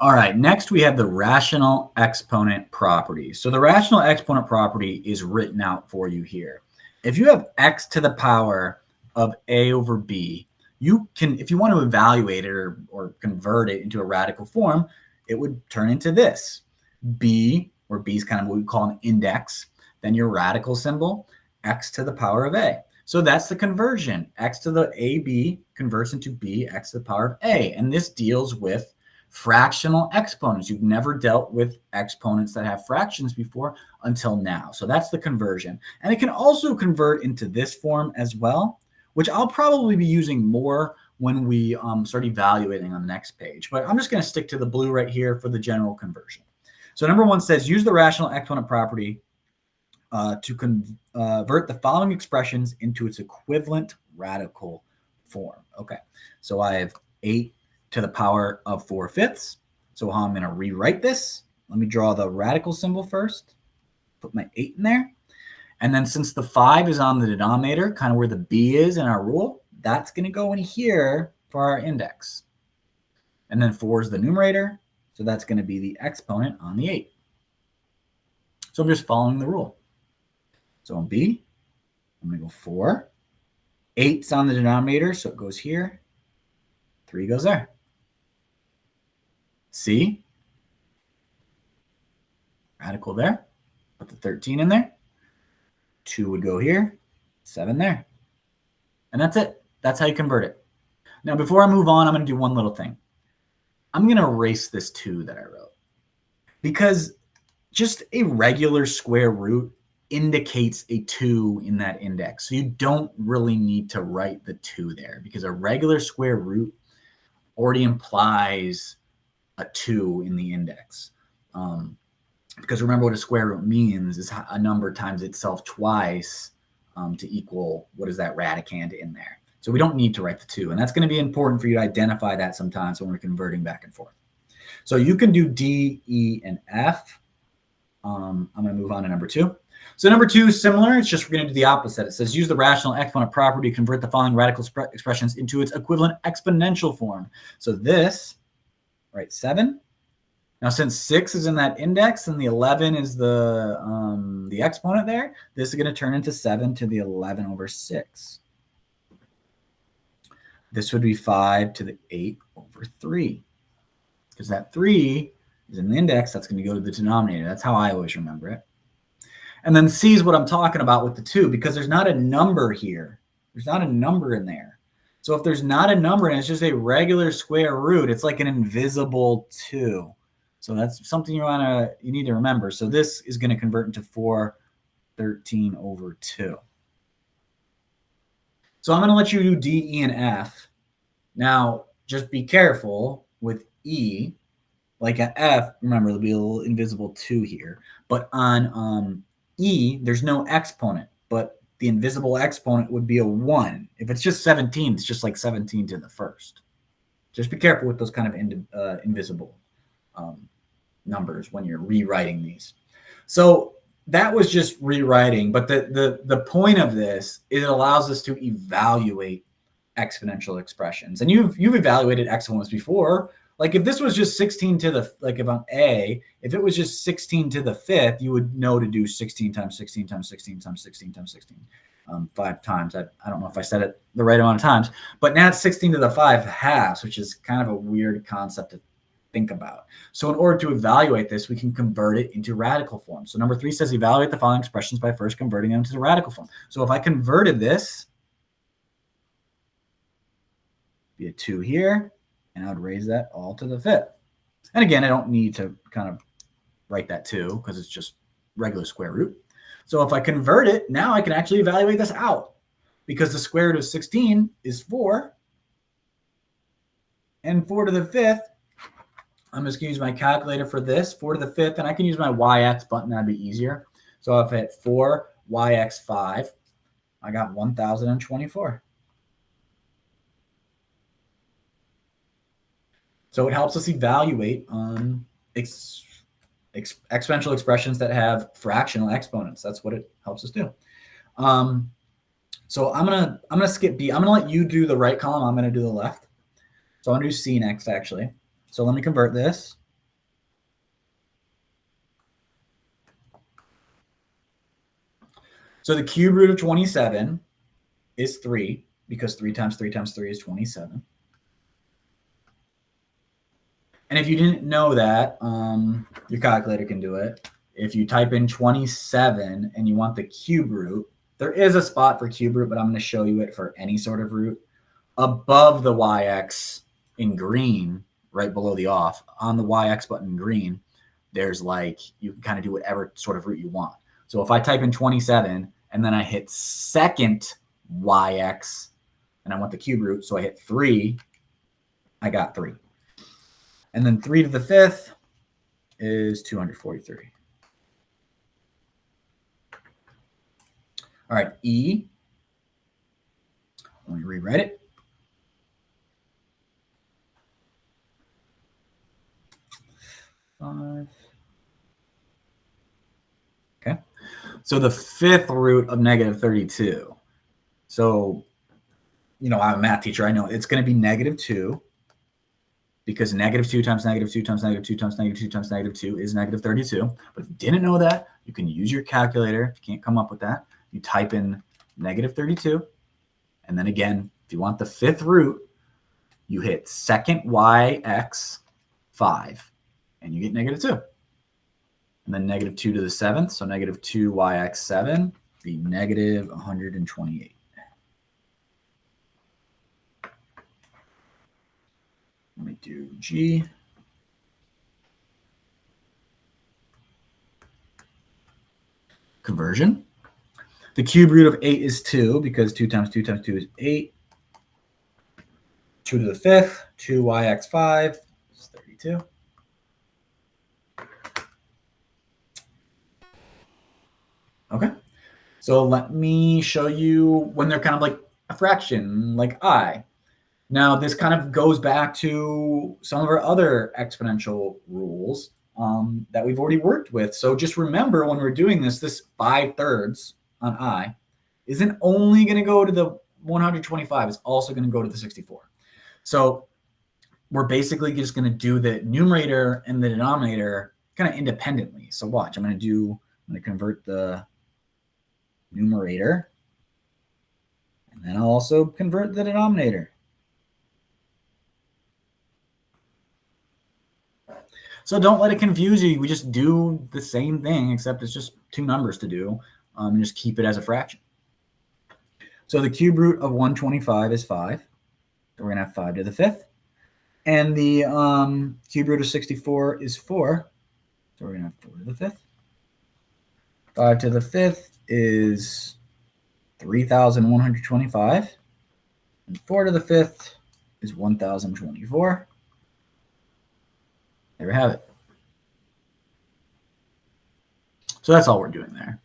All right, next we have the rational exponent property. So the rational exponent property is written out for you here. If you have x to the power of a over b, you can, if you want to evaluate it or convert it into a radical form, it would turn into this. B, where b is kind of what we call an index, then your radical symbol, x to the power of a. So that's the conversion. X to the ab converts into b, x to the power of a. And this deals with fractional exponents. You've never dealt with exponents that have fractions before until now. So that's the conversion. And it can also convert into this form as well, which I'll probably be using more when we start evaluating on the next page. But I'm just going to stick to the blue right here for the general conversion. So number one says, use the rational exponent property to convert the following expressions into its equivalent radical form. Okay, so I have 8 to the power of 4/5. So how I'm going to rewrite this, let me draw the radical symbol first, put my 8 in there. And then since the 5 is on the denominator, kind of where the b is in our rule, that's going to go in here for our index. And then 4 is the numerator, so that's going to be the exponent on the 8. So I'm just following the rule. So on b, I'm going to go 4. 8's on the denominator, so it goes here. 3 goes there. C, radical there, put the 13 in there, 2 would go here, 7 there. And that's it. That's how you convert it. Now, before I move on, I'm going to do one little thing. I'm going to erase this 2 that I wrote, because just a regular square root indicates a 2 in that index. So you don't really need to write the 2 there, because a regular square root already implies a 2 in the index. Because remember, what a square root means is a number times itself twice to equal, what is that radicand in there. So we don't need to write the 2. And that's going to be important for you to identify that sometimes when we're converting back and forth. So you can do D, E, and F. I'm going to move on to number 2. So number 2 is similar. It's just we're going to do the opposite. It says use the rational exponent property to convert the following radical expressions into its equivalent exponential form. So this, right, 7. Now, since 6 is in that index and the 11 is the exponent there, this is going to turn into 7 to the 11 over 6. This would be 5 to the 8 over 3. Because that 3 is in the index, that's going to go to the denominator. That's how I always remember it. And then C is what I'm talking about with the 2, because there's not a number here. There's not a number in there. So if there's not a number and it's just a regular square root, it's like an invisible 2. So that's something you need to remember. So this is going to convert into 4/13 over 2. So I'm going to let you do D, E, and F. Now, just be careful with E. Like at F, remember, there'll be a little invisible 2 here. But on E, there's no exponent. But the invisible exponent would be a 1. If it's just 17, it's just like 17 to the first. Just be careful with those kind of invisible numbers when you're rewriting these. So that was just rewriting, but the point of this is it allows us to evaluate exponential expressions. And you've evaluated exponents before. Like if this was just 16 to the, like if on A, if it was just 16 to the 5th, you would know to do 16 times 16 times 16 times 16 times 16. 5 times. I don't know if I said it the right amount of times, but now it's 16 to the 5 halves, which is kind of a weird concept to think about. So in order to evaluate this, we can convert it into radical form. So number 3 says evaluate the following expressions by first converting them to the radical form. So if I converted this, be a 2 here, and I would raise that all to the 5th. And again, I don't need to kind of write that 2 because it's just regular square root. So if I convert it, now I can actually evaluate this out, because the square root of 16 is 4. And 4 to the 5th, I'm just going to use my calculator for this, 4 to the 5th, and I can use my YX button. That'd be easier. So if I hit 4 YX 5, I got 1,024. So it helps us evaluate exponential expressions that have fractional exponents. That's what it helps us do. So I'm gonna skip B. I'm gonna let you do the right column. I'm gonna do the left. So I'm gonna do C next, actually. So let me convert this. So the cube root of 27 is 3, because 3 times 3 times 3 is 27. And if you didn't know that, your calculator can do it. If you type in 27 and you want the cube root, there is a spot for cube root, but I'm going to show you it for any sort of root. Above the YX in green, right below the off, on the YX button in green, there's like, you can kind of do whatever sort of root you want. So if I type in 27 and then I hit second YX and I want the cube root, so I hit 3, I got 3. And then 3 to the 5th is 243. All right, E. Let me rewrite it. Okay. So the 5th root of negative 32. So, I'm a math teacher. I know it's going to be negative 2, because negative 2 times negative 2 times negative 2 times negative 2 times negative 2 is negative 32. But if you didn't know that, you can use your calculator. If you can't come up with that, you type in negative 32. And then again, if you want the 5th root, you hit second YX 5, and you get negative 2. And then negative 2 to the 7th, so negative 2YX 7 be negative 128. Let me do G. Conversion. The cube root of 8 is 2, because 2 times 2 times 2 is 8. 2 to the 5th, 2YX5 is 32. Okay. So let me show you when they're kind of like a fraction, like I. Now, this kind of goes back to some of our other exponential rules that we've already worked with. So just remember, when we're doing this 5/3 on I isn't only going to go to the 125. It's also going to go to the 64. So we're basically just going to do the numerator and the denominator kind of independently. So watch, I'm going to convert the numerator, and then I'll also convert the denominator. So don't let it confuse you. We just do the same thing, except it's just 2 numbers to do, and just keep it as a fraction. So the cube root of 125 is 5. So we're going to have 5 to the 5th. And the cube root of 64 is 4. So we're going to have 4 to the 5th. 5 to the 5th is 3,125. And 4 to the 5th is 1,024. There we have it. So that's all we're doing there.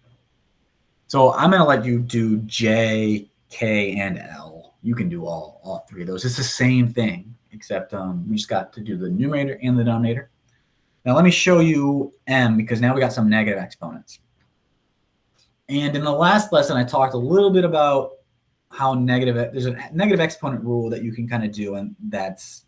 So I'm going to let you do J, K, and L. You can do all 3 of those. It's the same thing, except we just got to do the numerator and the denominator. Now let me show you M, because now we got some negative exponents. And in the last lesson, I talked a little bit about how there's a negative exponent rule that you can kind of do, and that's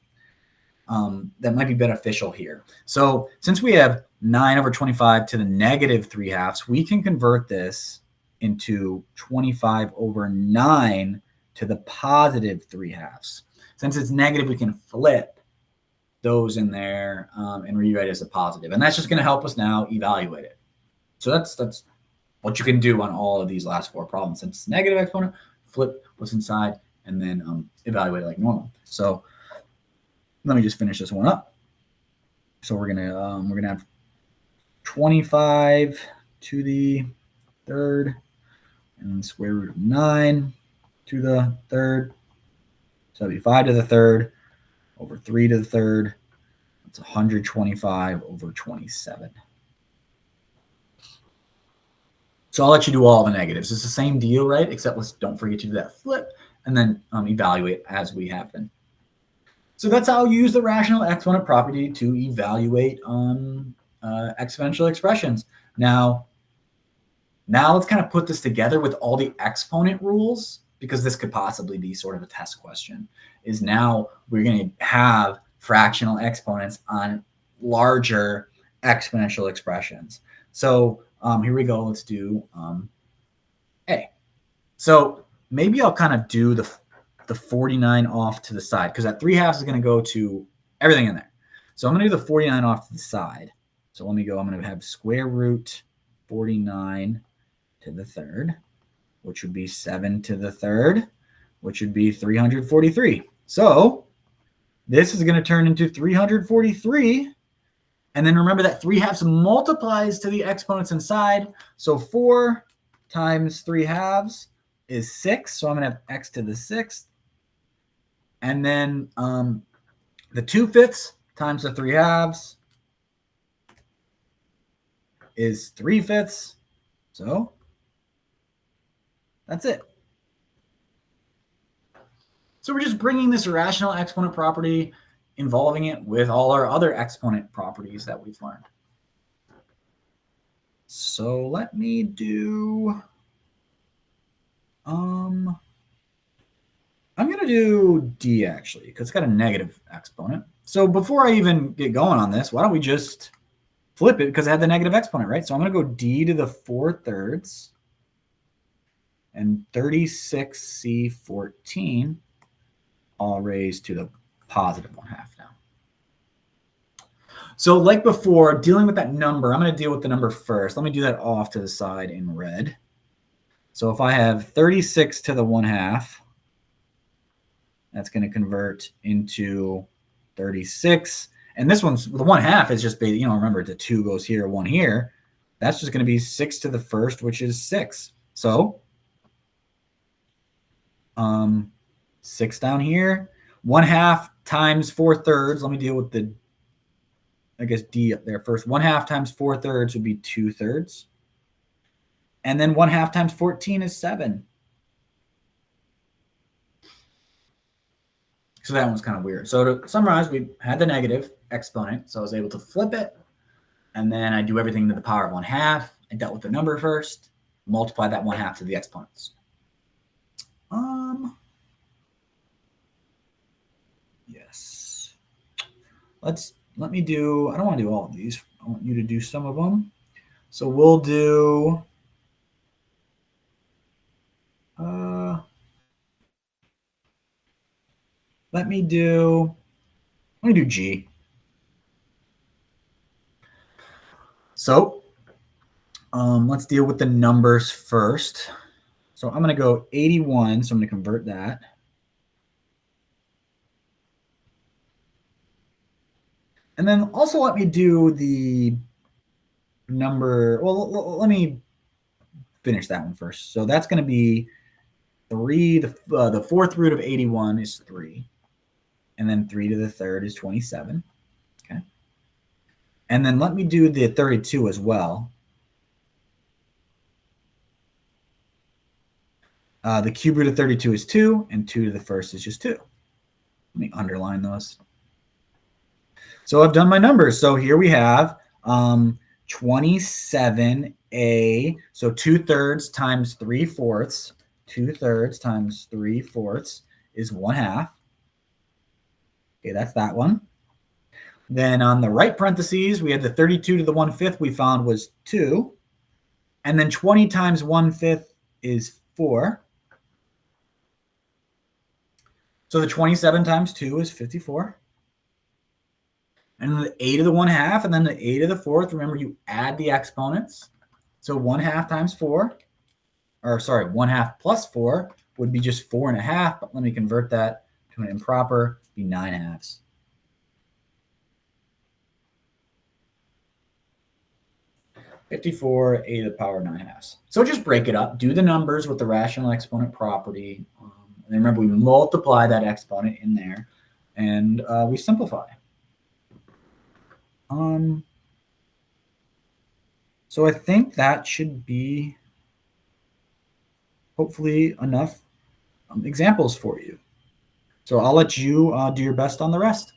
that might be beneficial here. So since we have 9 over 25 to the negative 3/2, we can convert this into 25 over 9 to the positive 3/2. Since it's negative, we can flip those in there and rewrite it as a positive. And that's just going to help us now evaluate it. So that's what you can do on all of these last 4 problems. Since it's negative exponent, flip what's inside, and then evaluate it like normal. So let me just finish this one up. So we're gonna have 25 to the 3rd, and square root of 9 to the 3rd. So that'd be 5 to the 3rd over 3 to the 3rd. That's 125 over 27. So I'll let you do all the negatives. It's the same deal, right? Except don't forget to do that flip and then evaluate as we have been. So that's how you use the rational exponent property to evaluate exponential expressions. Now let's kind of put this together with all the exponent rules, because this could possibly be sort of a test question. Is now we're going to have fractional exponents on larger exponential expressions. So here we go. Let's do a. So maybe I'll kind of do the 49 off to the side because that 3/2 is going to go to everything in there. So I'm going to do the 49 off to the side. So let me go. I'm going to have square root 49 to the third, which would be 7 to the third, which would be 343. So this is going to turn into 343. And then remember that 3/2 multiplies to the exponents inside. So 4 times 3/2 is 6. So I'm going to have x to the 6th. And then the 2/5 times the 3/2 is 3/5. So that's it. So we're just bringing this irrational exponent property, involving it with all our other exponent properties that we've learned. So let me do, I'm going to do D actually, because it's got a negative exponent. So before I even get going on this, why don't we just flip it because it had the negative exponent, right? So I'm going to go D to the 4/3 and 36C14 all raised to the positive 1/2 now. So like before, dealing with that number, I'm going to deal with the number first. Let me do that off to the side in red. So if I have 36 to the 1/2, that's going to convert into 36. And this one's, the 1/2 is just, remember the 2 goes here, 1 here. That's just going to be 6 to the first, which is 6. So 6 down here. 1/2 times 4/3. Let me deal with the, I guess, D up there first. 1/2 times 4/3 would be 2/3. And then 1/2 times 14 is 7. So that one's kind of weird. So to summarize, we had the negative exponent. So I was able to flip it. And then I do everything to the power of 1/2. I dealt with the number first. Multiply that 1/2 to the exponents. Yes. Let me do, I don't want to do all of these. I want you to do some of them. So we'll do, let me do G. So let's deal with the numbers first. So I'm going to go 81. So I'm going to convert that. And then also let me do the number. Well, let me finish that one first. So that's going to be 3. The 4th root of 81 is 3. And then 3 to the 3rd is 27. Okay. And then let me do the 32 as well. The cube root of 32 is 2, and 2 to the first is just 2. Let me underline those. So I've done my numbers. So here we have 27a. So 2/3 times 3/4. 2/3 times 3/4 is 1/2. Okay, that's that one. Then on the right parentheses, we had the 32 to the 1/5 we found was 2. And then 20 times 1/5 is 4. So the 27 times 2 is 54. And then the a to the 1/2, and then the a to the 4th. Remember, you add the exponents. So 1/2 times 4, or sorry, 1/2 plus 4 would be just 4.5. But let me convert that to an improper, be 9/2. 54 a to the power 9/2. So just break it up. Do the numbers with the rational exponent property. And remember, we multiply that exponent in there, and we simplify. So I think that should be hopefully enough examples for you. So I'll let you do your best on the rest.